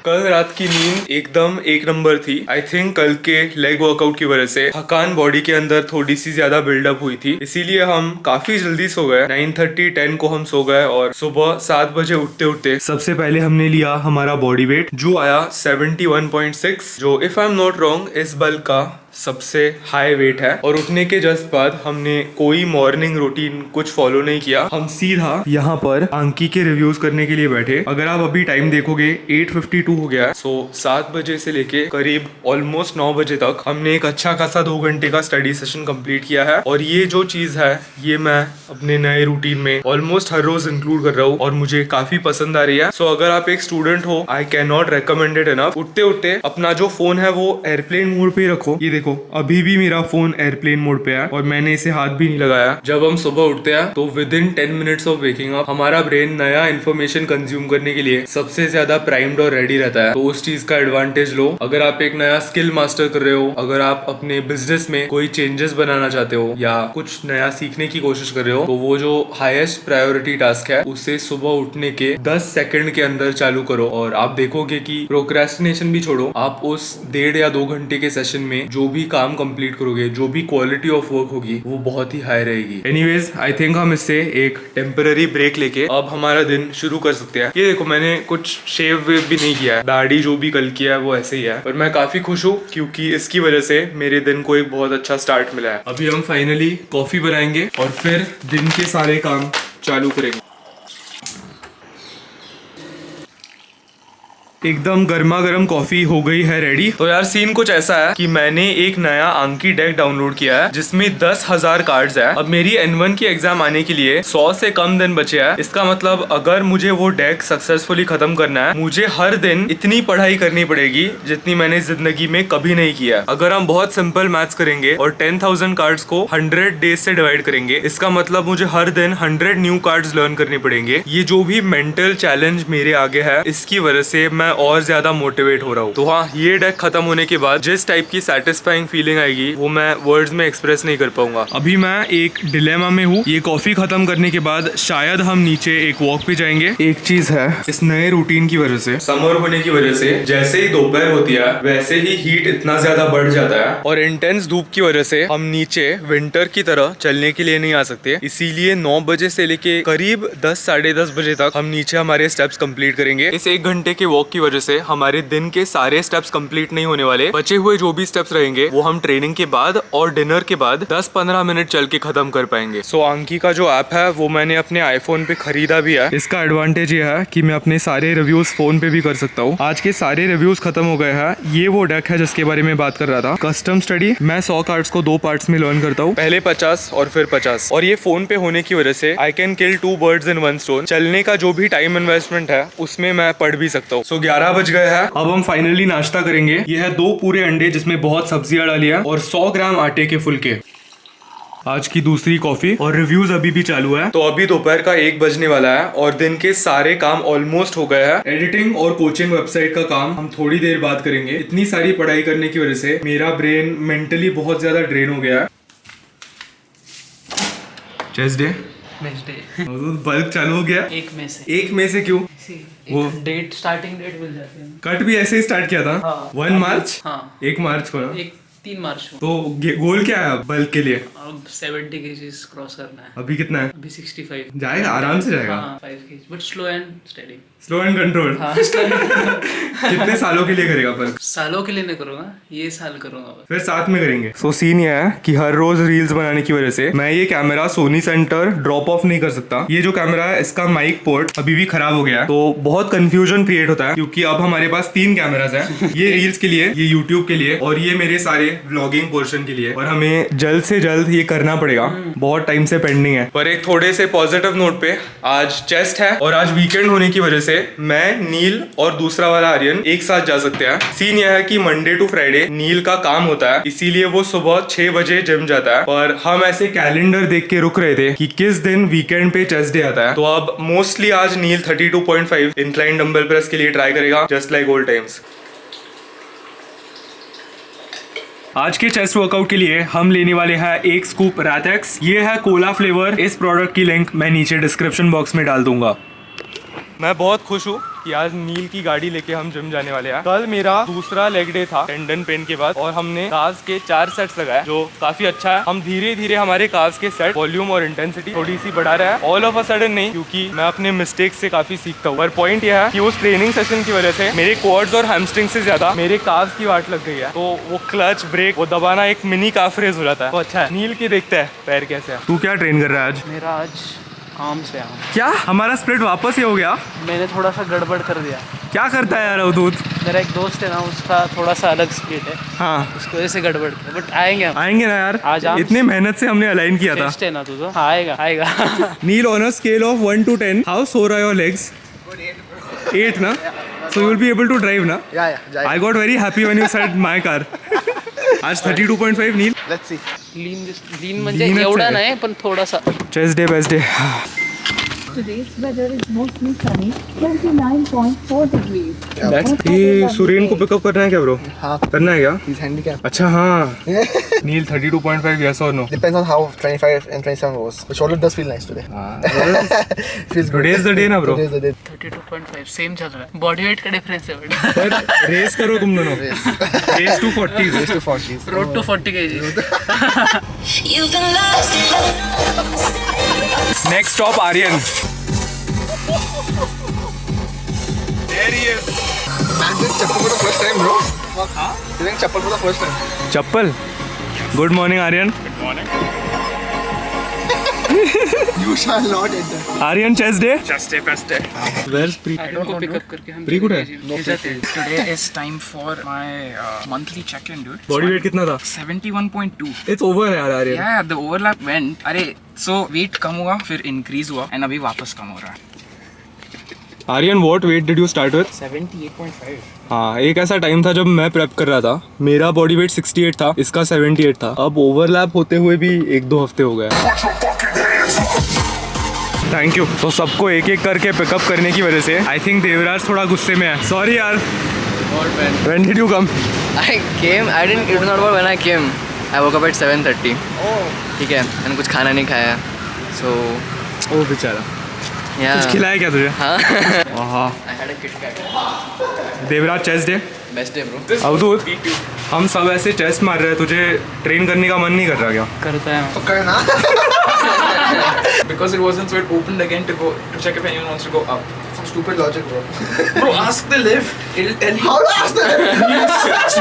कल रात की नींद एकदम एक नंबर थी। आई थिंक कल के लेग वर्कआउट की वजह से थकान बॉडी के अंदर थोड़ी सी ज्यादा बिल्डअप हुई थी, इसीलिए हम काफी जल्दी सो गए। 9:30 10 को हम सो गए और सुबह 7 बजे उठते उठते सबसे पहले हमने लिया हमारा बॉडी वेट, जो आया 71.6, जो if I am not wrong इस बल्क का सबसे हाई वेट है। और उठने के जस्ट बाद हमने कोई मॉर्निंग रूटीन कुछ फॉलो नहीं किया, हम सीधा यहाँ पर आंकी के रिव्यूज करने के लिए बैठे। अगर आप अभी टाइम देखोगे 8:52 हो गया है। सो 7 बजे से लेके करीब ऑलमोस्ट 9 बजे तक हमने एक अच्छा खासा 2 घंटे का स्टडी सेशन कंप्लीट किया है। और ये जो चीज है ये मैं अपने नए रूटीन में ऑलमोस्ट हर रोज इंक्लूड कर रहा हूँ और मुझे काफी पसंद आ रही है। सो अगर आप एक स्टूडेंट हो, I can not recommend it enough. उठते उठते अपना जो फोन है वो एयरप्लेन मोड पे रखो। ये देखो अभी भी मेरा फोन एयरप्लेन मोड पे है और मैंने इसे हाथ भी नहीं लगाया। जब हम सुबह उठते हैं तो with in 10 minutes of waking up हमारा ब्रेन नया इन्फॉर्मेशन कंज्यूम करने के लिए सबसे ज्यादा प्राइम्ड और रेडी रहता है। तो उस चीज का एडवांटेज लो। अगर आप एक नया स्किल मास्टर कर रहे हो, अगर आप अपने बिजनेस में कोई चेंजेस बनाना चाहते हो या कुछ नया सीखने की कोशिश कर रहे हो, तो वो जो हाईएस्ट प्रायोरिटी टास्क है उसे सुबह उठने के 10 सेकंड के अंदर चालू करो और आप देखोगे कि प्रोक्रेस्टिनेशन भी छोड़ो, आप उस 1.5 या 2 घंटे के सेशन में जो भी काम कंप्लीट करोगे, जो भी क्वालिटी ऑफ वर्क होगी वो बहुत ही हाई रहेगी। एनीवेज आई थिंक हम इससे एक टेम्पररी ब्रेक लेके अब हमारा दिन शुरू कर सकते हैं। ये देखो मैंने कुछ शेव वेव भी नहीं किया है, दाढ़ी जो भी कल किया है वो ऐसे ही है, पर मैं काफी खुश हूँ क्योंकि इसकी वजह से मेरे दिन को एक बहुत अच्छा स्टार्ट मिला है। अभी हम फाइनली कॉफी बनाएंगे और फिर दिन के सारे काम चालू करेंगे। एकदम गर्मा गर्म कॉफी हो गई है रेडी। तो यार सीन कुछ ऐसा है कि मैंने एक नया आंकी डेक डाउनलोड किया है जिसमें 10,000 कार्ड्स है। अब मेरी N1 की एग्जाम आने के लिए 100 से कम दिन बचे हैं। इसका मतलब अगर मुझे वो डेक सक्सेसफुली खत्म करना है, मुझे हर दिन इतनी पढ़ाई करनी पड़ेगी जितनी मैंने जिंदगी में कभी नहीं किया। अगर हम बहुत सिंपल मैथ्स करेंगे और 10,000 कार्ड्स को 100 डेज से डिवाइड करेंगे, इसका मतलब मुझे हर दिन 100 न्यू कार्ड्स लर्न करने पड़ेंगे। ये जो भी मेंटल चैलेंज मेरे आगे है, इसकी वजह से मैं और ज्यादा मोटिवेट हो रहा हूँ। तो हाँ, ये डेक खत्म होने के बाद जिस टाइप की सेटिस्फाइंग फीलिंग आएगी वो मैं वर्ड्स में एक्सप्रेस नहीं कर पाऊंगा। अभी मैं एक डिलेमा में हूँ। ये कॉफी खत्म करने के बाद शायद हम नीचे एक वॉक पे जाएंगे। एक चीज है, इस नए रूटीन की वजह से, समर होने की वजह से जैसे ही दोपहर होती है वैसे ही हीट इतना ज्यादा बढ़ जाता है और इंटेंस धूप की वजह से हम नीचे विंटर की तरह चलने के लिए नहीं आ सकते। इसीलिए 9 बजे से लेके करीब 10 साढ़े 10 बजे तक हम नीचे हमारे स्टेप्स कंप्लीट करेंगे। इस 1 घंटे के वॉक की वजह से हमारे दिन के सारे स्टेप्स कंप्लीट नहीं होने वाले। बचे हुए जो भी स्टेप्स रहेंगे वो हम ट्रेनिंग के बाद और डिनर के बाद 10-15 मिनट चल के खत्म कर पाएंगे। सो आंकी का जो ऐप है वो मैंने अपने आईफोन पे खरीदा भी है। इसका एडवांटेज ये है कि मैं अपने सारे रिव्यूज फोन पे भी कर सकता हूँ। आज के सारे रिव्यूज खत्म हो गए हैं। ये वो डेक है जिसके बारे में बात कर रहा था, कस्टम स्टडी। मैं 100 कार्ड्स को 2 पार्ट्स में लर्न करता हूँ, पहले 50 और फिर 50। और ये फोन पे होने की वजह से I can kill 2 birds in 1 stone. चलने का जो भी टाइम इन्वेस्टमेंट है उसमें मैं पढ़ भी सकता हूँ। सो 11 बज गए हैं। अब हम फाइनली नाश्ता करेंगे। ये है 2 पूरे अंडे जिसमें बहुत सब्जियां डाली है और 100 ग्राम आटे के फुलके। आज की दूसरी कॉफी और रिव्यूज अभी भी चालू है। तो अभी दोपहर का 1 बजने वाला है और दिन के सारे काम ऑलमोस्ट हो गए हैं। एडिटिंग और कोचिंग वेबसाइट का काम हम थोड़ी देर बाद करेंगे। इतनी सारी पढ़ाई करने की वजह से मेरा ब्रेन मेंटली बहुत ज्यादा ड्रेन हो गया है। चेस्ट डे बल्क चालू हो गया। 1 मई से क्यों? वो डेट स्टार्टिंग डेट मिल जाती है। कट भी ऐसे ही स्टार्ट किया था। हाँ, 1 मार्च। हाँ, 1 मार्च को ना? 3 मार्च को। तो गोल क्या है बल्क के लिए? अब 70 kgs क्रॉस करना है। अभी कितना है? अभी 65 जाएगा, आराम से जाएगा। हाँ, 5 kg but slow and steady. Slow and control. हाँ, कितने सालों के लिए करेगा बल्क? सालों के लिए नहीं करूँगा, ये साल करूँगा बस। फिर साथ में करेंगे। सो सीन ये है कि हर रोज रील्स बनाने की वजह से मैं ये camera Sony centre drop of नहीं कर सकता। ये जो कैमरा है इसका माइक पोर्ट अभी भी खराब हो गया है, तो बहुत कंफ्यूजन क्रिएट होता है क्योंकि अब हमारे पास 3 कैमरास हैं। ये रील्स के लिए, ये यूट्यूब के लिए और ये मेरे सारे व्लॉगिंग पोर्शन के लिए। और हमें जल्द से जल्द ये करना पड़ेगा, बहुत टाइम से पेंडिंग है। पर एक थोड़े से पॉजिटिव नोट पे, आज चेस्ट है और आज वीकेंड होने की वजह से मैं, नील और दूसरा वाला आर्यन एक साथ जा सकते हैं। सीन यह है कि मंडे टू फ्राइडे नील का काम होता है, इसीलिए वो सुबह 6 बजे जिम जाता है। और हम ऐसे कैलेंडर देख के रुक रहे थे कि किस दिन वीकेंड पे चेस्ट डे आता है। तो अब मोस्टली आज नील 32.5 इंक्लाइन डंबल प्रेस के लिए ट्राई करेगा, जस्ट लाइक ओल्ड टाइम्स। आज के चेस्ट वर्कआउट के लिए हम लेने वाले हैं 1 स्कूप रैथेक्स। ये है कोला फ्लेवर। इस प्रोडक्ट की लिंक मैं नीचे डिस्क्रिप्शन बॉक्स में डाल दूंगा। मैं बहुत खुश हूँ कि आज नील की गाड़ी लेके हम जिम जाने वाले हैं। कल मेरा दूसरा लेग डे था टेंडन पेन के बाद, और हमने काव्स के 4 सेट्स लगाए जो काफी अच्छा है। हम धीरे धीरे हमारे काव्स के सेट वॉल्यूम और इंटेंसिटी थोड़ी सी बढ़ा रहा है, ऑल ऑफ अ सडन नहीं, क्योंकि मैं अपने मिस्टेक से काफी सीखता हूँ। पर पॉइंट यह है कि उस ट्रेनिंग सेशन की वजह से मेरे क्वाड्स और हैमस्ट्रिंग से ज्यादा मेरे काव्स की वाट लग गई है, तो वो क्लच ब्रेक वो दबाना एक मिनी काफ रेस हो जाता है। तो अच्छा है। नील की देखते हैं पैर कैसे है। तू क्या ट्रेन कर रहा है आज? मेरा आज काम से आऊँ। क्या हमारा स्प्लिट वापस ही हो गया? मैंने थोड़ा सा गड़बड़ कर दिया। क्या करता है यार अवधूत? मेरा एक दोस्त है ना, उसका थोड़ा सा अलग स्प्लिट है, हाँ उसकी वजह से गड़बड़ किया। बट आएंगे हम। आएंगे ना यार, आज हम इतने मेहनत से हमने अलाइन किया था। टेस्ट है ना तू तो? हाँ, आएगा आएगा। Neel, on a scale of 1 to 10 how sore are your legs? 8 ना? So you will be able to drive ना? Yeah. I got very happy when you said my car. आज 32.5 नील. Let's see. लीन म्हणजे लीनच एवढा आहे. नाही पण थोडासा. Chest day, best day. Today's weather is mostly sunny, 29.4 degrees. ये सुरेन को पिकअप करना है क्या ब्रो? हाँ. करना है क्या? He's handicapped. अच्छा हाँ. नील 32.5 yes or no? Depends on how 25 and 27 goes. The shoulder does feel nice today. Feels good. Today is the day ना bro. Today is the day. 32.5 same चल रहा है. बॉडी वेट का डिफरेंस है बड़ा. पर रेस करो तुम दोनों. Race to 40. Race to 40s. Road to 40 kg. Next stop Aryan. There he is. I'm doing chappal for the first time, bro. Doing chappal for the first time. Chappal. Good morning Aryan. You shall not enter. Aryan chest day. Chest day, best day. Where's Pre? Iron को pickup करके हम Pre good है? Today is time for my monthly check-in, dude. Body weight कितना था? 71.2. It's over यार Aryan. Yeah, the overlap went. अरे, so weight कम हुआ, फिर increase हुआ, and अभी वापस कम हो रहा है. Aryan, what weight did you start with? 78.5. हाँ, एक ऐसा टाइम था जब मैं प्रेप कर रहा था, मेरा बॉडी वेट 68 था, इसका 78 था। अब ओवरलैप होते हुए भी 1-2 हफ्ते हो गए। Thank you. तो सबको एक एक करके पिकअप करने की वजह से आई थिंक देवराज थोड़ा गुस्से में है। सॉरी यार। When did you come? I came. I didn't. It was not about when I came. I woke up at 7:30. ठीक है. मैंने कुछ खाना नहीं खाया. So. ओ बेचारा। Yeah. कुछ खिलाया क्या तुझे? हाँ. हाँ। I had a Kit Kat. Devraj chest day. Best day, bro. अवधूत, हम सब ऐसे चेस्ट मार रहे हैं, तुझे ट्रेन करने का मन नहीं कर रहा क्या? करता है. Okay, na? Because it wasn't, so it opened again to check if anyone wants to go up. Some stupid logic, bro. Bro, ask the lift. It'll tell you. How do I ask that?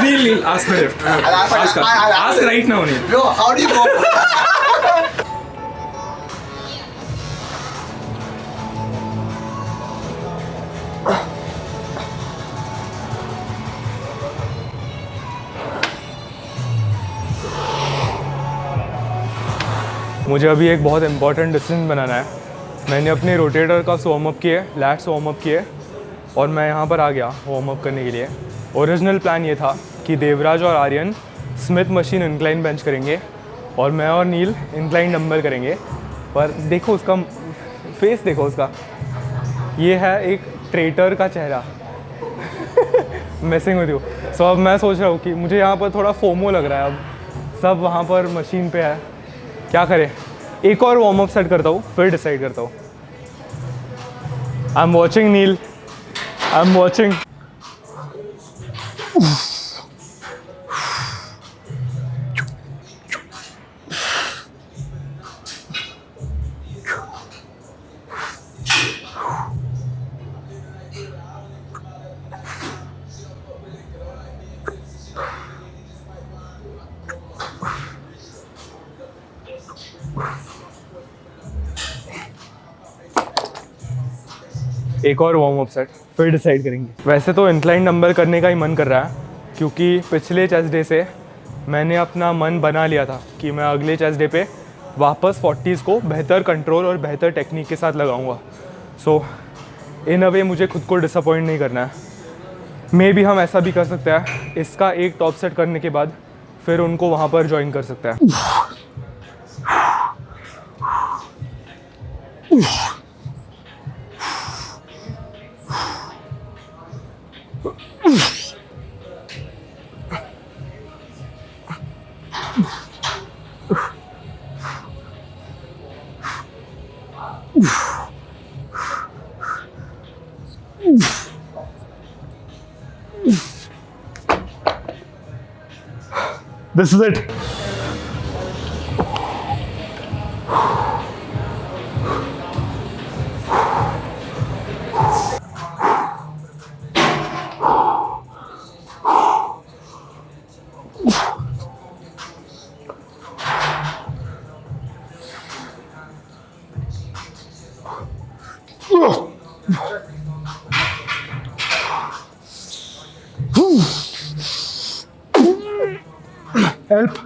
Neil, ask the lift. Ask I'll right now, Neil. Bro, how do you go? मुझे अभी एक बहुत important decision बनाना है। मैंने अपने rotator का warm up किए, let's warm up किए, और मैं यहाँ पर आ गया वार्म अप करने के लिए। ओरिजिनल प्लान ये था कि देवराज और Aryan smith machine incline bench करेंगे और मैं और नील इंक्लाइन डंबल करेंगे। पर देखो उसका फेस, देखो उसका, ये है एक ट्रेटर का चेहरा। मैसिंग विद यू। सो अब मैं सोच रहा हूँ कि मुझे यहाँ पर थोड़ा फोमो लग रहा है। अब सब वहाँ पर मशीन पे है, क्या करें? एक और वार्म अप सेट करता हूँ, फिर डिसाइड करता हूँ। I am watching Neel, I am watching. एक और वार्म अप सेट, फिर डिसाइड करेंगे। वैसे तो इंक्लाइन डंबल करने का ही मन कर रहा है, क्योंकि पिछले चेस्ट डे से मैंने अपना मन बना लिया था कि मैं अगले चेस्ट डे पे वापस 40s को बेहतर कंट्रोल और बेहतर टेक्निक के साथ लगाऊंगा। सो इन अ वे मुझे खुद को डिसअपॉइंट नहीं करना है। मे बी हम ऐसा भी कर सकते हैं, इसका एक टॉप सेट करने के बाद फिर उनको वहाँ पर ज्वाइन कर सकते हैं। This is it. Help.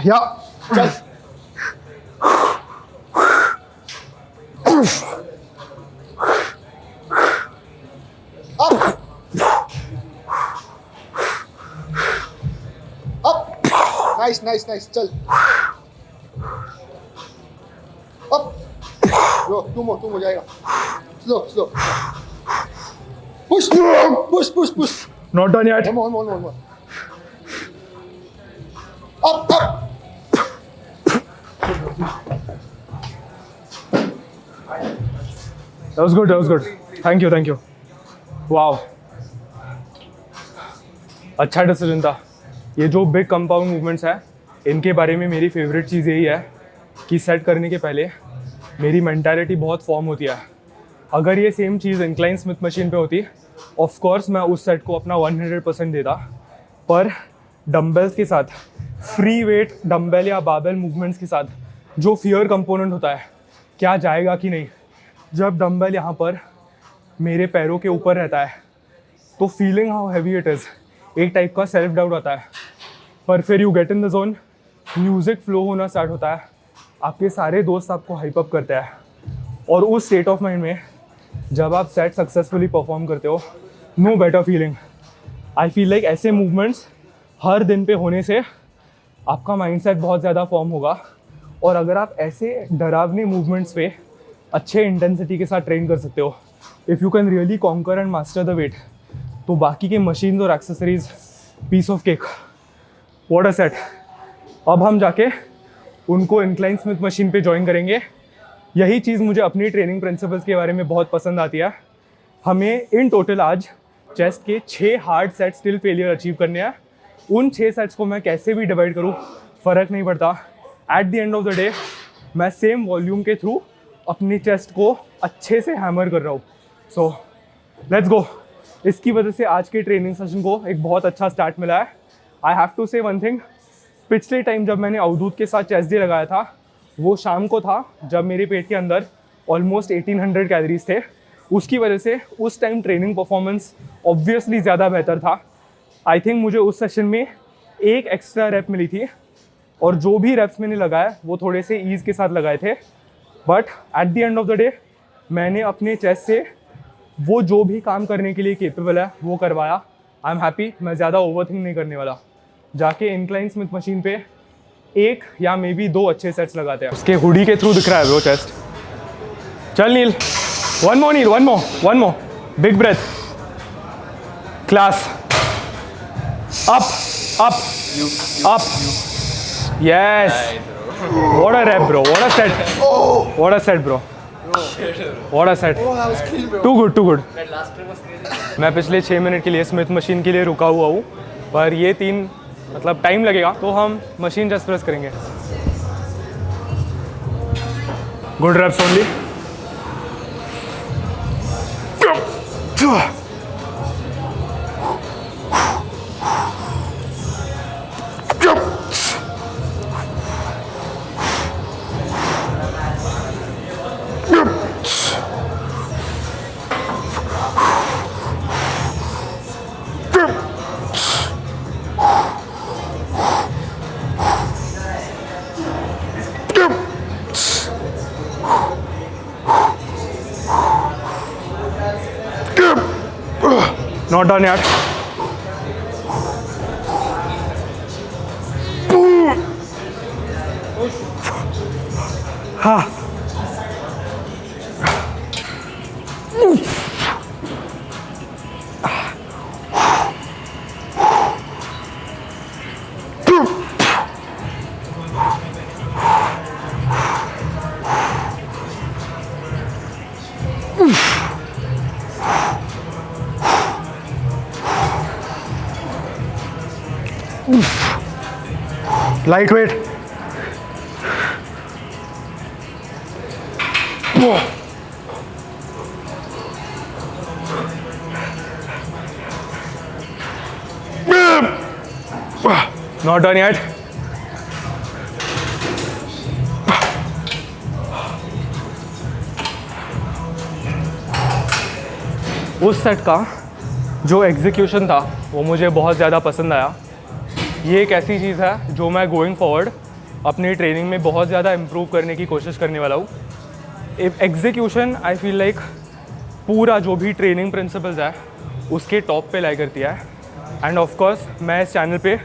Yeah. चल. Up. Up. Nice, nice, nice. चल. Up. Bro, two more हो जाएगा. Slow, slow. Push, push, push, push. Not done yet. One more. Up, up. That was good. Thank you. Wow. अच्छा decision था. ये जो big compound movements है, इनके बारे में मेरी फेवरेट चीज़ यही है कि सेट करने के पहले मेरी मेंटालिटी बहुत फॉर्म होती है. अगर ये सेम चीज़ इंक्लाइन स्मिथ मशीन पे होती, ऑफ कोर्स मैं उस सेट को अपना 100% देता. पर डंबल्स के साथ, फ्री वेट डंबल या बारबेल मूवमेंट्स के साथ जो फियर कंपोनेंट होता है, क्या जाएगा कि नहीं. जब डंबल यहाँ पर मेरे पैरों के ऊपर रहता है तो feeling how heavy it is, एक टाइप का सेल्फ डाउट आता है. पर फिर you get in the zone, music flow होना स्टार्ट होता है, आपके सारे दोस्त आपको हाइप अप करते हैं. और उस स्टेट ऑफ माइंड में जब आप सेट सक्सेसफुली परफॉर्म करते हो, no better feeling. I feel like ऐसे मूवमेंट्स हर दिन पे होने से आपका माइंडसेट बहुत ज़्यादा फॉर्म होगा. और अगर आप ऐसे डरावने मूवमेंट्स पे अच्छे इंटेंसिटी के साथ ट्रेन कर सकते हो, if you can really conquer and master the weight, तो बाकी के मशीन्स और accessories piece of cake. What a set. अब हम जाके उनको इंक्लाइन स्मिथ मशीन पे ज्वाइन करेंगे. यही चीज़ मुझे अपनी ट्रेनिंग प्रिंसिपल्स के बारे में बहुत पसंद आती है. हमें इन टोटल आज चेस्ट के 6 hard set still failure achieve करने हैं. उन 6 सेट्स को मैं कैसे भी डिवाइड करूँ फ़र्क नहीं पड़ता. At the end of the day मैं सेम वॉल्यूम के थ्रू अपनी चेस्ट को अच्छे से हैमर कर रहा हूँ. So let's go. इसकी वजह से आज के ट्रेनिंग सेशन को एक बहुत अच्छा स्टार्ट मिला है. आई हैव टू से वन थिंग, पिछले टाइम जब मैंने अवधूत के साथ चेस्ट डे लगाया था, वो शाम को था जब मेरे पेट के अंदर ऑलमोस्ट 1800 कैलोरीज थे. उसकी वजह से उस टाइम ट्रेनिंग परफॉर्मेंस ऑब्वियसली ज़्यादा बेहतर था. आई थिंक मुझे उस सेशन में एक एक्स्ट्रा रैप मिली थी, और जो भी रैप्स मैंने लगाए वो थोड़े से ईज़ के साथ लगाए थे. But at the end of the day मैंने अपने चेस्ट से वो जो भी काम करने के लिए केपेबल है वो करवाया. I am happy. मैं ज़्यादा ओवरथिंक नहीं करने वाला. जाके इंक्लाइन स्मिथ मशीन पे 1 या मे बी 2 अच्छे सेट्स लगाते हैं. उसके हुडी के थ्रू दिख रहा है वो चेस्ट. चल Neel, one more. Big breath. Class. up. Yes. What a rep, bro. What a set, bro. What a set. Oh, that was clean, bro. Too good. मैं पिछले 6 मिनट के लिए स्मिथ मशीन के लिए रुका हुआ हूँ, पर ये 3 मतलब टाइम लगेगा, तो हम मशीन जस्ट प्रेस करेंगे. Good reps only. Not done yet. Ha. Light weight. Not done yet. उस सेट का जो एग्जीक्यूशन था वो मुझे बहुत ज़्यादा पसंद आया। ये एक ऐसी चीज़ है जो मैं गोइंग फॉरवर्ड अपनी ट्रेनिंग में बहुत ज़्यादा इम्प्रूव करने की कोशिश करने वाला हूँ। एग्जीक्यूशन आई फील लाइक पूरा जो भी ट्रेनिंग प्रिंसिपल्स है उसके टॉप पे लाई करती है। एंड ऑफ कोर्स मैं इस चैनल पे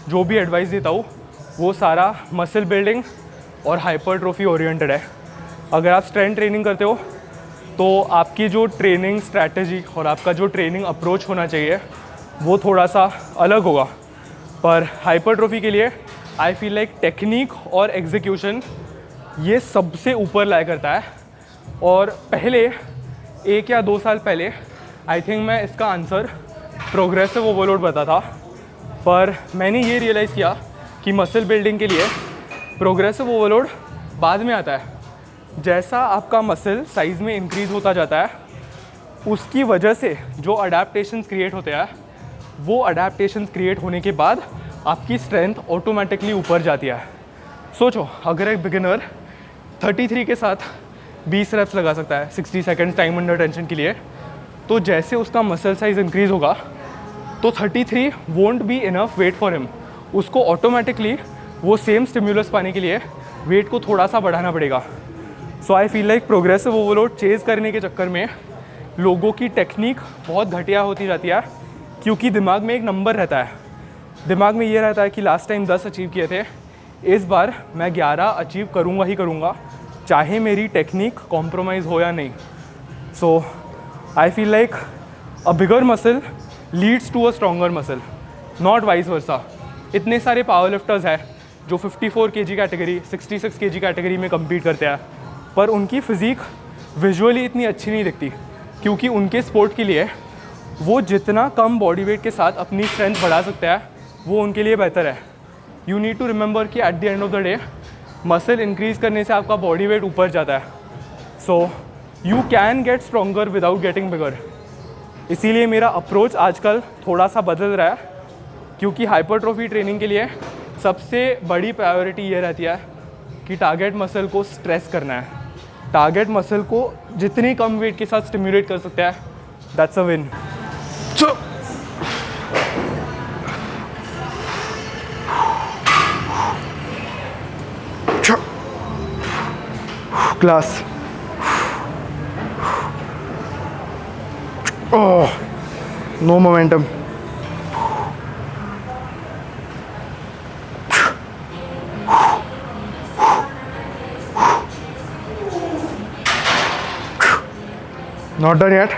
जो भी एडवाइस देता हूँ वो सारा मसल बिल्डिंग और हाइपरट्रोफी ओरिएंटेड है। अगर आप स्ट्रेंथ ट्रेनिंग करते हो तो आपकी जो ट्रेनिंग स्ट्रैटेजी और आपका जो ट्रेनिंग अप्रोच होना चाहिए वो थोड़ा सा अलग होगा। पर हाइपरट्रोफी के लिए आई फील लाइक टेक्निक और एग्जीक्यूशन ये सबसे ऊपर लाया करता है। और पहले 1 या 2 साल पहले आई थिंक मैं इसका आंसर प्रोग्रेसिव ओवरलोड बता था, पर मैंने ये रियलाइज़ किया कि मसल बिल्डिंग के लिए प्रोग्रेसिव ओवरलोड बाद में आता है। जैसा आपका मसल साइज़ में इंक्रीज़ होता जाता है उसकी वजह से जो अडेप्टेशंस क्रिएट होते हैं वो अडेप्टेशंस क्रिएट होने के बाद आपकी स्ट्रेंथ ऑटोमेटिकली ऊपर जाती है। सोचो अगर एक बिगिनर 33 के साथ 20 रेप्स लगा सकता है 60 सेकेंड्स टाइम अंडर टेंशन के लिए, तो जैसे उसका मसल साइज़ इंक्रीज़ होगा तो 33 won't be enough weight for him. उसको ऑटोमेटिकली वो सेम स्टिम्युलस पाने के लिए वेट को थोड़ा सा बढ़ाना पड़ेगा। So I feel like progressive overload chase करने के चक्कर में लोगों की टेक्निक बहुत घटिया होती जाती है, क्योंकि दिमाग में एक नंबर रहता है। दिमाग में ये रहता है कि लास्ट टाइम 10 अचीव किए थे, इस बार मैं 11 अचीव करूँगा ही करूँगा, चाहे मेरी टेक्निक कॉम्प्रोमाइज़ हो या नहीं। So I feel like a bigger muscle leads to a stronger muscle, not vice versa. इतने सारे पावर लिफ्टर्स हैं जो 54 kg कैटेगरी 66 kg कैटेगरी में कम्पीट करते हैं, पर उनकी फ़िज़ीक विजुअली इतनी अच्छी नहीं दिखती, क्योंकि उनके स्पोर्ट के लिए वो जितना कम बॉडी वेट के साथ अपनी स्ट्रेंथ बढ़ा सकता है वो उनके लिए बेहतर है। यू नीड टू रिमेंबर कि at the end of the day muscle increase करने से आपका बॉडी वेट ऊपर जाता है। So you can get stronger without getting bigger. इसीलिए मेरा अप्रोच आजकल थोड़ा सा बदल रहा है, क्योंकि हाइपरट्रोफी ट्रेनिंग के लिए सबसे बड़ी प्रायोरिटी ये रहती है कि टारगेट मसल को स्ट्रेस करना है। टारगेट मसल को जितनी कम वेट के साथ स्टिम्युलेट कर सकते हैं, that's a win. Class no momentum. Not done yet.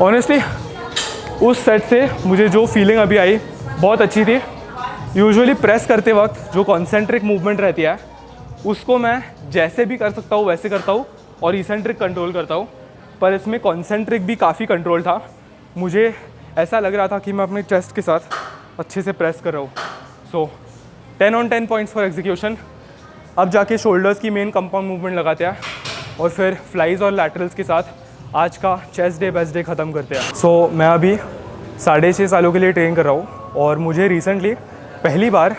Honestly उस सेट से मुझे जो फीलिंग अभी आई बहुत अच्छी थी। यूजुअली प्रेस करते वक्त जो कॉन्सेंट्रिक मूवमेंट रहती है उसको मैं जैसे भी कर सकता हूँ वैसे करता हूँ और इसेंट्रिक कंट्रोल करता हूँ, पर इसमें कॉन्सेंट्रिक भी काफ़ी कंट्रोल था। मुझे ऐसा लग रहा था कि मैं अपने चेस्ट के साथ अच्छे से प्रेस कर रहा हूँ। सो 10 on 10 पॉइंट्स फॉर एग्जीक्यूशन। अब जाके शोल्डर्स की मेन कंपाउंड मूवमेंट लगाते हैं और फिर फ्लाइज और लैटरल्स के साथ आज का चेस्ट डे बेस्ट डे ख़त्म करते हैं। सो मैं अभी 6.5 सालों के लिए ट्रेन कर रहा हूँ और मुझे रिसेंटली पहली बार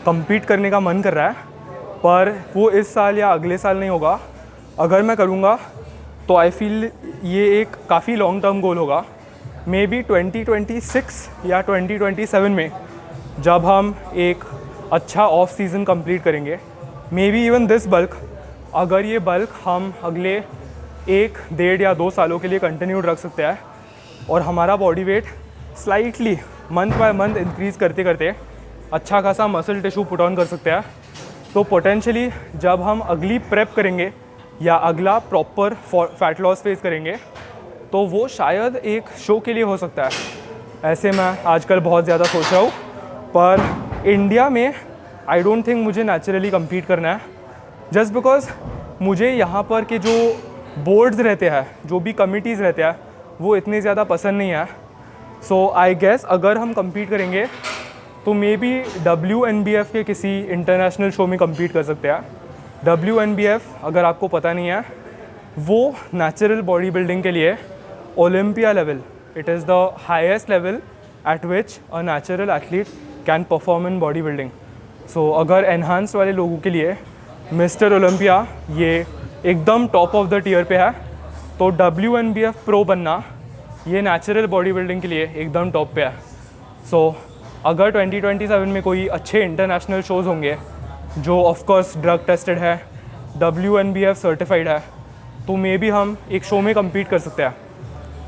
compete करने का मन कर रहा है, पर वो इस साल या अगले साल नहीं होगा। अगर मैं करूँगा तो आई फील ये एक काफ़ी लॉन्ग टर्म गोल होगा। मे बी 2026 या 2027 में जब हम एक अच्छा ऑफ सीज़न कंप्लीट करेंगे, may be even this bulk, अगर ये बल्क हम अगले 1, 1.5 या 2 सालों के लिए कंटिन्यूड रख सकते हैं और हमारा body weight slightly month by month increase करते करते अच्छा खासा मसल टिश्यू पुट ऑन कर सकते हैं, तो पोटेंशियली जब हम अगली प्रेप करेंगे या अगला प्रॉपर फैट लॉस फेस करेंगे तो वो शायद एक शो के लिए हो सकता है। ऐसे मैं आजकल बहुत ज़्यादा सोच रहा हूँ, पर इंडिया में आई डोंट थिंक मुझे नेचुरली कम्पीट करना है, जस्ट बिकॉज मुझे यहाँ पर के जो बोर्ड्स रहते हैं, जो भी कमिटीज़ रहते हैं, वो इतने ज़्यादा पसंद नहीं है। सो आई गेस अगर हम कम्पीट करेंगे तो मे बी WNBF के किसी इंटरनेशनल शो में कम्पीट कर सकते हैं। WNBF अगर आपको पता नहीं है, वो नेचुरल बॉडी बिल्डिंग के लिए Olympia level, it is the highest level at which a natural athlete can perform in body building. So अगर एनहांस्ड वाले लोगों के लिए मिस्टर ओलंपिया ये एकदम टॉप ऑफ द टीयर पे है, तो WNBF प्रो बनना ये नेचुरल बॉडी बिल्डिंग के लिए एकदम टॉप पे है। सो अगर 2027 में कोई अच्छे इंटरनेशनल शोज़ होंगे जो ऑफकोर्स ड्रग टेस्टेड है, WNBF सर्टिफाइड है, तो मे बी हम एक शो में कम्पीट कर सकते हैं।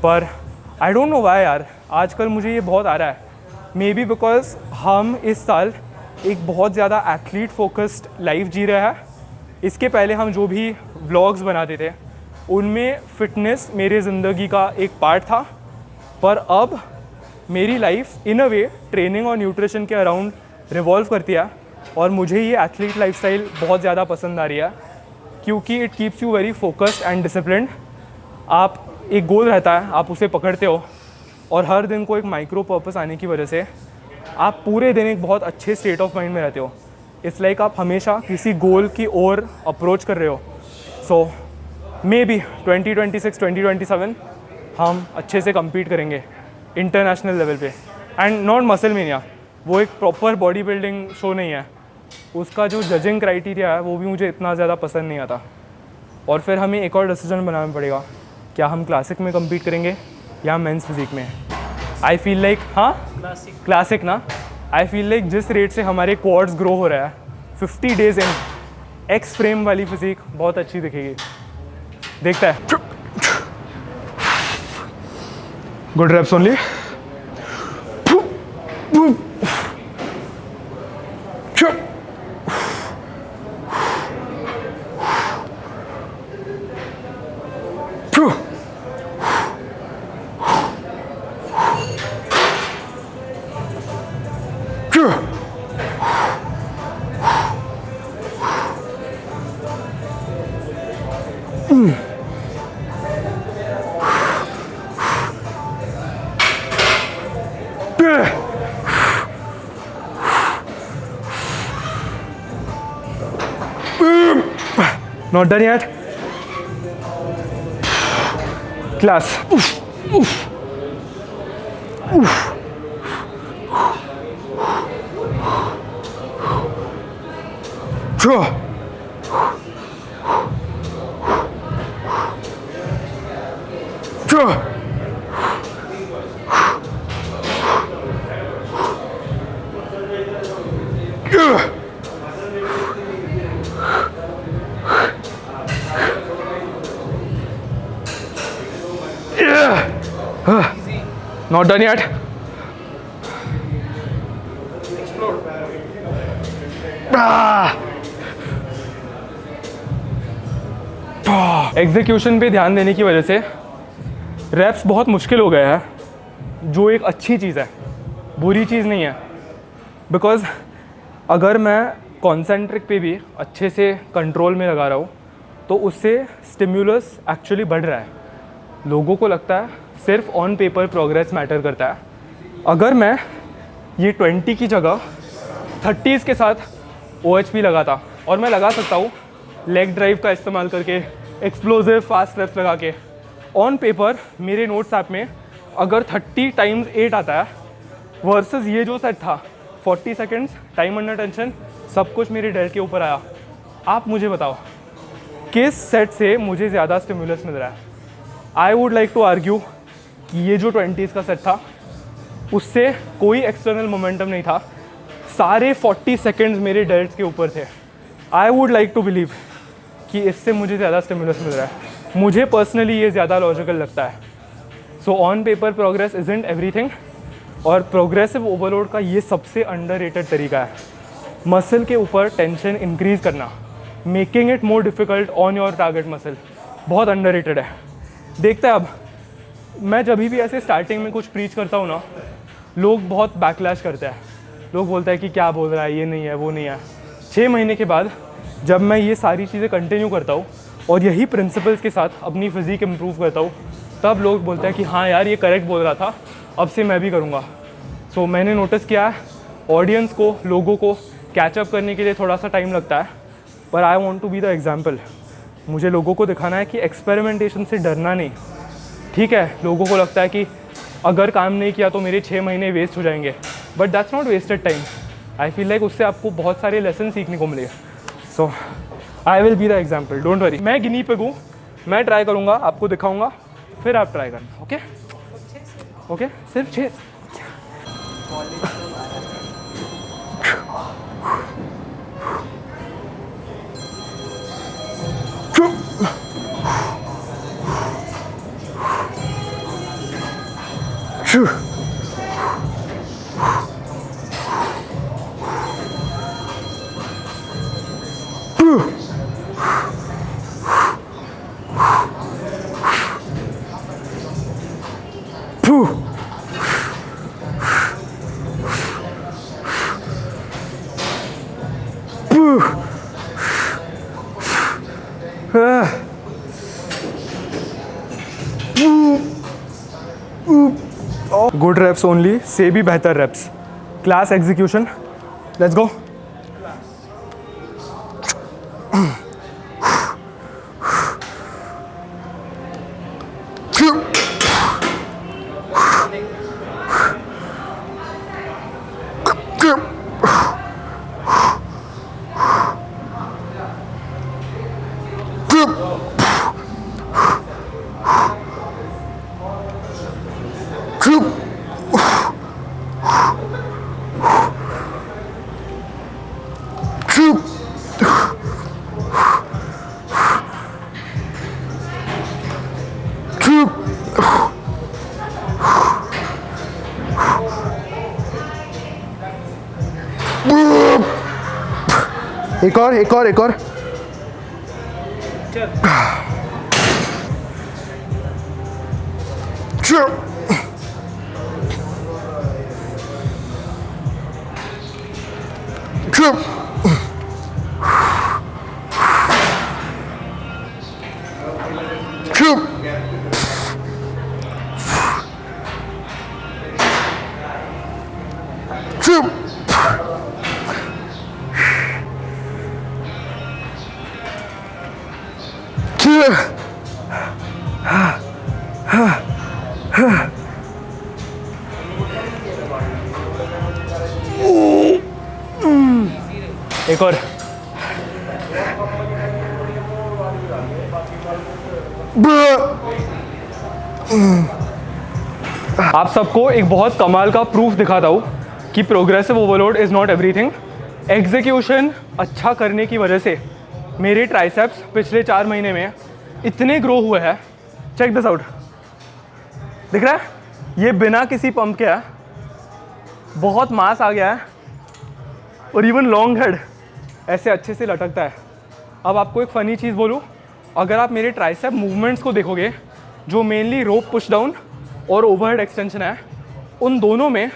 पर आई डोंट नो वाई यार, आजकल मुझे ये बहुत आ रहा है। मे बी बिकॉज हम इस साल एक बहुत ज़्यादा एथलीट फोकस्ड लाइफ जी रहे हैं। इसके पहले हम जो भी व्लॉग्स बनाते थे उनमें फ़िटनेस मेरे ज़िंदगी का एक पार्ट था, पर अब मेरी life in a way training और न्यूट्रिशन के अराउंड रिवॉल्व करती है, और मुझे ये एथलीट लाइफस्टाइल बहुत ज़्यादा पसंद आ रही है, क्योंकि it keeps you very focused and disciplined. आप एक गोल रहता है, आप उसे पकड़ते हो, और हर दिन को एक माइक्रो पर्पस आने की वजह से आप पूरे दिन एक बहुत अच्छे स्टेट ऑफ माइंड में रहते हो। इट्स लाइक आप हमेशा किसी गोल की ओर अप्रोच कर रहे हो। सो मे बी 2026-2027 हम अच्छे से कम्पीट करेंगे इंटरनेशनल लेवल पे। एंड नॉट मसल मेनिया, वो एक प्रॉपर बॉडी बिल्डिंग शो नहीं है, उसका जो जजिंग क्राइटेरिया है वो भी मुझे इतना ज़्यादा पसंद नहीं आता। और फिर हमें एक और डिसीजन बनाना पड़ेगा, क्या हम क्लासिक में कम्पीट करेंगे या मेंस फिजिक में। आई फील लाइक, हाँ क्लासिक ना, आई फील लाइक जिस रेट से हमारे क्वाड्स ग्रो हो रहा है 50 डेज इन, एक्स फ्रेम वाली फिजिक बहुत अच्छी दिखेगी। देखता है, good reps only. Not done yet. Class. Oof. Oof. Oof. Draw. Draw. Not done yet. Execution पे ध्यान देने की वजह से रैप्स बहुत मुश्किल हो गया है, जो एक अच्छी चीज़ है, बुरी चीज़ नहीं है। बिकॉज़ अगर मैं कॉन्सेंट्रिक पे भी अच्छे से कंट्रोल में लगा रहा हूँ तो उससे स्टिम्युलस एक्चुअली बढ़ रहा है। लोगों को लगता है सिर्फ ऑन पेपर प्रोग्रेस मैटर करता है। अगर मैं ये 20 की जगह 30s के साथ OHP लगाता, और मैं लगा सकता हूँ लेग ड्राइव का इस्तेमाल करके, एक्सप्लोसिव फास्ट रेप्स लगा के, ऑन पेपर मेरे नोट्स ऐप में अगर 30 × 8 आता है वर्सेस ये जो सेट था 40 सेकेंड्स टाइम अंडर टेंशन, सब कुछ मेरे डेल्ट के ऊपर आया। आप मुझे बताओ किस सेट से मुझे ज़्यादा स्टिमुलस मिल रहा है। I would like to argue कि ये जो 20s का सेट था उससे कोई एक्सटर्नल मोमेंटम नहीं था, सारे 40 सेकेंड्स मेरे डेल्ट्स के ऊपर थे। I would like to believe कि इससे मुझे ज़्यादा स्टिमुलस मिल रहा है। मुझे पर्सनली ये ज़्यादा लॉजिकल लगता है। So on paper progress isn't everything, और प्रोग्रेसिव ओवरलोड का ये सबसे अंडररेटेड तरीका है मसल के ऊपर टेंशन इंक्रीज़ करना, making it more difficult on your target muscle. बहुत अंडररेटेड है। देखते हैं अब, मैं जब भी ऐसे स्टार्टिंग में कुछ प्रीच करता हूँ ना, लोग बहुत बैकलैश करते हैं लोग बोलते हैं कि क्या बोल रहा है, ये नहीं है, वो नहीं है। 6 महीने के बाद जब मैं ये सारी चीज़ें कंटिन्यू करता हूँ और यही प्रिंसिपल्स के साथ अपनी फिज़िक इम्प्रूव करता हूँ, तब लोग बोलते हैं कि हाँ यार ये करेक्ट बोल रहा था, अब से मैं भी करूँगा। सो मैंने नोटिस किया है ऑडियंस को, लोगों को कैचअप करने के लिए थोड़ा सा टाइम लगता है, पर I want to be the example. मुझे लोगों को दिखाना है कि एक्सपेरिमेंटेशन से डरना नहीं। ठीक है, लोगों को लगता है कि अगर काम नहीं किया तो मेरे 6 महीने वेस्ट हो जाएंगे, but that's not wasted time. I feel like उससे आपको बहुत सारे लेसन सीखने को मिलेगा। So I will be the example, don't worry. मैं गिनी पिग हूँ, मैं ट्राई करूँगा, आपको दिखाऊँगा, फिर आप ट्राई करना। ओके ओके, सिर्फ 6। गुड रेप्स ओनली से भी बेहतर reps. Class execution, let's go. एक और, एक और, एक और। एक और। आप सबको एक बहुत कमाल का प्रूफ दिखाता हूँ कि progressive overload is not everything. Execution अच्छा करने की वजह से मेरे ट्राइसेप्स पिछले 4 महीने में इतने ग्रो हुए हैं। चेक दिस आउट, दिख रहा है? ये बिना किसी पंप के है, बहुत मास आ गया है और इवन लॉन्ग हेड ऐसे अच्छे से लटकता है। अब आपको एक फ़नी चीज़ बोलूँ, अगर आप मेरे ट्राइसेप मूवमेंट्स को देखोगे, जो मेनली रोप पुश डाउन और ओवरहेड एक्सटेंशन है, उन दोनों में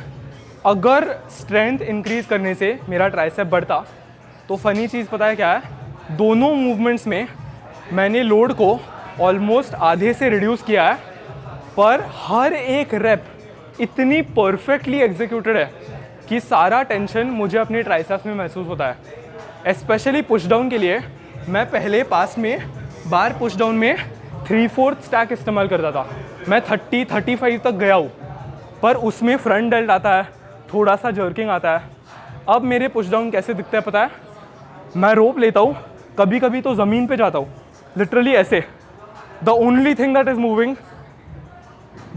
अगर स्ट्रेंथ इंक्रीज़ करने से मेरा ट्राइसेप बढ़ता, तो फ़नी चीज़ पता है क्या है? दोनों मूवमेंट्स में मैंने लोड को ऑलमोस्ट आधे से रिड्यूस किया है, पर हर एक रेप इतनी परफेक्टली एग्जीक्यूटेड है कि सारा टेंशन मुझे अपने ट्राइसेप्स में महसूस होता है। स्पेशली पुश डाउन के लिए मैं पहले पास में बार पुश डाउन में 3/4 स्टैक इस्तेमाल करता था। मैं 30-35 तक गया हूँ, पर उसमें फ्रंट डेल्ट आता है, थोड़ा सा जर्किंग आता है। अब मेरे पुश डाउन कैसे दिखता है पता है? मैं रोप लेता हूँ, कभी कभी तो ज़मीन पे जाता हूँ, लिटरली ऐसे। The only thing that is moving,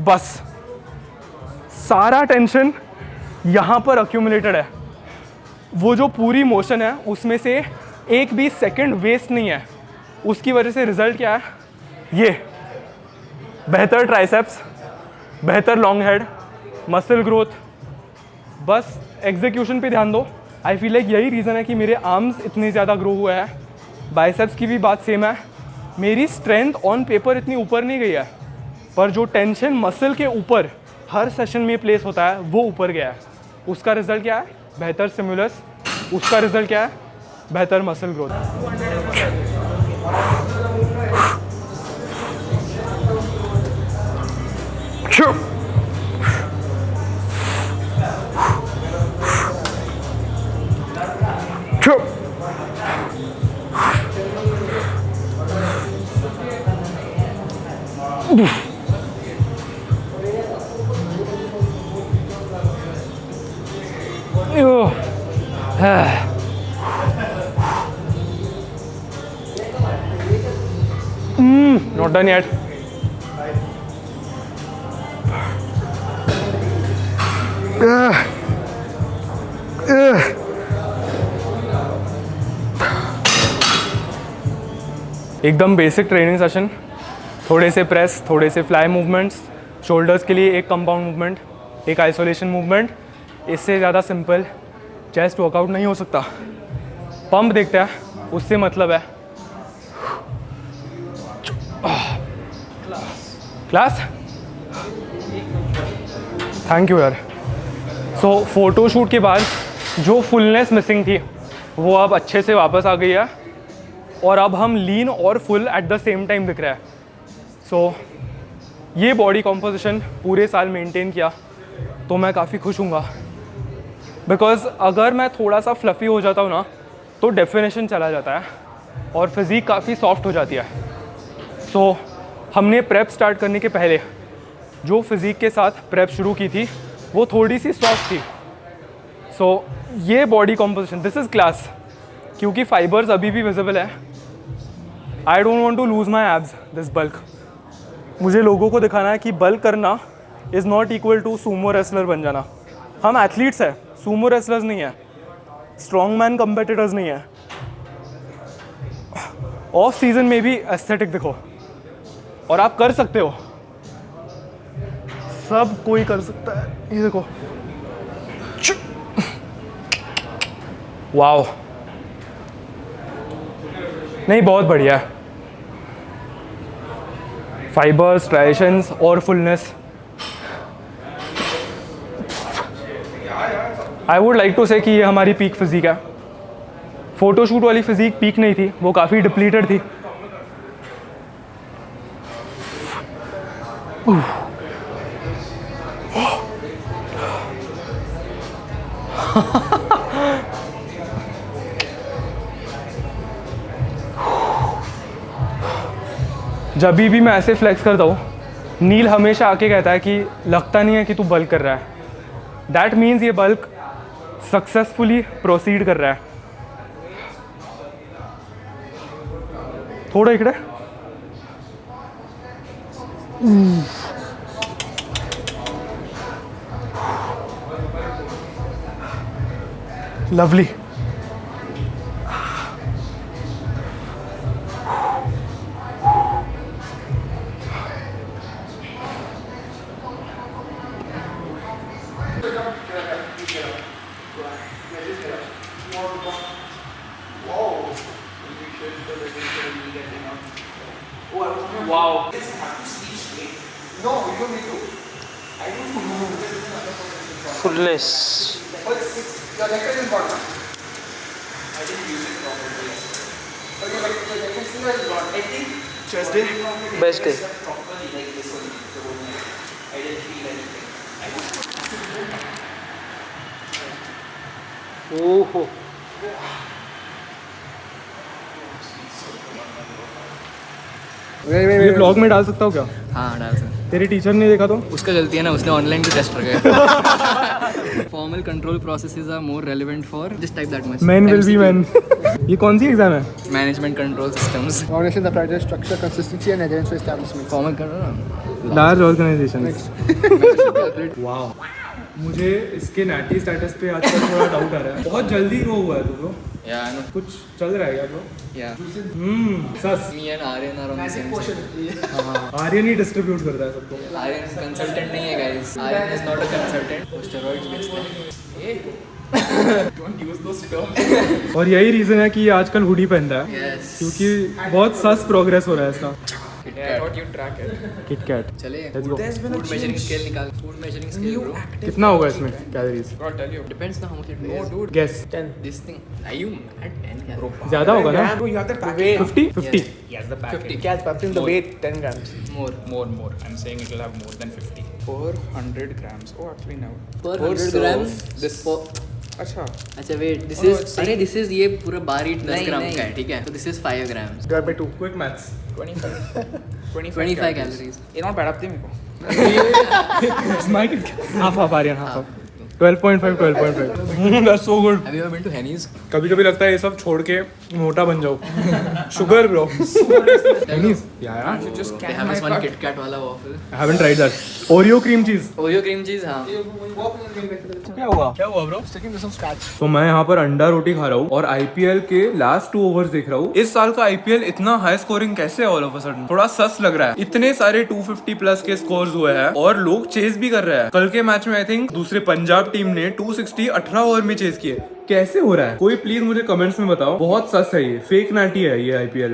बस सारा टेंशन यहाँ पर अक्यूमुलेटेड है। वो जो पूरी मोशन है उसमें से एक भी सेकंड वेस्ट नहीं है। उसकी वजह से रिजल्ट क्या है? ये बेहतर ट्राइसेप्स, बेहतर लॉन्ग हेड, मसल ग्रोथ। बस एग्जीक्यूशन पे ध्यान दो। आई फील लाइक यही रीज़न है कि मेरे आर्म्स इतने ज़्यादा ग्रो हुए हैं। बाइसेप्स की भी बात सेम है। मेरी स्ट्रेंथ ऑन पेपर इतनी ऊपर नहीं गई है, पर जो टेंशन मसल के ऊपर हर सेशन में प्लेस होता है वो ऊपर गया है। उसका रिजल्ट क्या है? बेहतर स्टिमुलस, उसका रिजल्ट क्या है? बेहतर muscle growth. Not done yet. एकदम बेसिक ट्रेनिंग सेशन, थोड़े से प्रेस, थोड़े से फ्लाई मूवमेंट्स, शोल्डर्स के लिए एक कंपाउंड मूवमेंट, एक आइसोलेशन मूवमेंट। इससे ज़्यादा सिंपल चेस्ट वर्कआउट नहीं हो सकता। पंप देखते हैं, उससे मतलब है क्लास। थैंक यू यार। सो फोटोशूट के बाद जो फुलनेस मिसिंग थी वो अब अच्छे से वापस आ गई है और अब हम लीन और full at the same time दिख रहा है। सो ये बॉडी कॉम्पोजिशन पूरे साल मेंटेन किया तो मैं काफ़ी खुश हूँगा, बिकॉज़ अगर मैं थोड़ा सा फ्लफ़ी हो जाता हूँ ना तो डेफिनेशन चला जाता है और फिज़ीक काफ़ी सॉफ्ट हो जाती है। सो हमने प्रेप स्टार्ट करने के पहले जो फिज़ीक के साथ प्रेप शुरू की थी वो थोड़ी सी सॉफ्ट थी। सो ये body composition, this is class, क्योंकि फाइबर्स अभी भी विजिबल है। I don't want to lose my abs, this bulk. मुझे लोगों को दिखाना है कि बल्क करना is not equal to sumo wrestler बन जाना। हम एथलीट्स हैं, सूमो रेसलर्स नहीं है, स्ट्रॉन्ग मैन कम्पिटिटर्स नहीं है। ऑफ सीजन में भी एस्थेटिक दिखो और आप कर सकते हो, सब कोई कर सकता है। ये देखो, वाओ, नहीं बहुत बढ़िया है। फाइबर्स, ट्राइशंस और fullness. I would like to say कि ये हमारी पीक फिजिक है। फोटोशूट वाली फिजिक पीक नहीं थी, वो काफ़ी डिप्लीटेड थी। जब भी मैं ऐसे फ्लेक्स करता हूँ, नील हमेशा आके कहता है कि लगता नहीं है कि तू बल्क कर रहा है। दैट मीन्स ये बल्क सक्सेसफुली प्रोसीड कर रहा है। थोड़ा इकड़े, lovely. No, you don't need to. Fullness. Your necklace is gone. I didn't use it properly. Okay, but the necklace is gone. I think Chest day, Best day. properly like this one. I didn't feel anything. Oh. ये blog में डाल सकता हूँ क्या? हाँ डाल सकते। तेरी टीचर ने देखा तो? उसका गलती है ना, उसने ऑनलाइन भी टेस्ट रखा। Formal control processes are more relevant for just type that much. Man will be man. ये कौन सी एग्जाम है? Management control systems. Organization that prioritizes structure, consistency, and adherence to establishment. Formal कर रहा ना। Large organisation. Wow, मुझे इसके natty status पे आजकल थोड़ा डाउट आ रहा है। बहुत जल्दी ग्रो हुआ है तू ब्रो। या आई नो। कुछ चल रहा है क्या ब्रो? या sus. Me and Aryan are on the same. Aryan ही डिस्ट्रीब्यूट करता है सबको। आर्यन कंसल्टेंट नहीं है guys. Aryan is not a consultant, वो स्टेरॉइड्स बेचता है। ये डोंट यूज दोस टर्म्स। और यही रीजन है कि ये आजकल हुडी पहनता है, यस। क्योंकि बहुत सस प्रोग्रेस हो रहा है इसका। I thought you'd track it. KitKat चले Let's go. Food measuring scale निकाल फूड मेजरिंग स्केल ब्रो कितना होगा इसमें calories I'll tell you. Depends ना how much it No, veg dude. Guess this thing I you ate 10 calories ज्यादा होगा ना Bro, you have the packet. 50 50 Yes, the packet. 50 Cat's Pepsi, the weight 10 grams. more I'm saying it'll have more than 50. Per 100 grams. Oh, actually no. per Per 100 serve, grams This. अच्छा. अच्छा wait this Oh, no, is it's अरे this is ये पूरा बार ईट 10 नहीं, ग्राम नहीं. का है ठीक है तो this is 5 grams Divide by 2. Quick maths 25. 25 calories. ये not bad आपते मेरे को. Half half Aryan half 12.5 12.5 that's so good have you ever been to हैनीज कभी कभी लगता है ये सब छोड़ के मोटा बन जाओ शुगर ब्रो यार You just दे can have my this one cut. Kit Kat वाला waffle I haven't tried that Oreo cream cheese Oreo cream cheese हां क्या हुआ ब्रो तो मैं यहाँ पर अंडा रोटी खा रहा हूँ और आईपीएल के लास्ट 2 ओवर्स देख रहा हूँ इस साल का आईपीएल इतना हाई स्कोरिंग कैसे है ऑल ऑफ अ सडन थोड़ा सस लग रहा है इतने सारे 250 प्लस के स्कोर्स हुए हैं और लोग चेस भी कर रहे हैं कल के मैच में आई थिंक दूसरे पंजाब टीम ने 260 18 ओवर में चेस किए कैसे हो रहा है कोई प्लीज मुझे कमेंट्स में बताओ बहुत सस है ये फेक नाटी है ये आईपीएल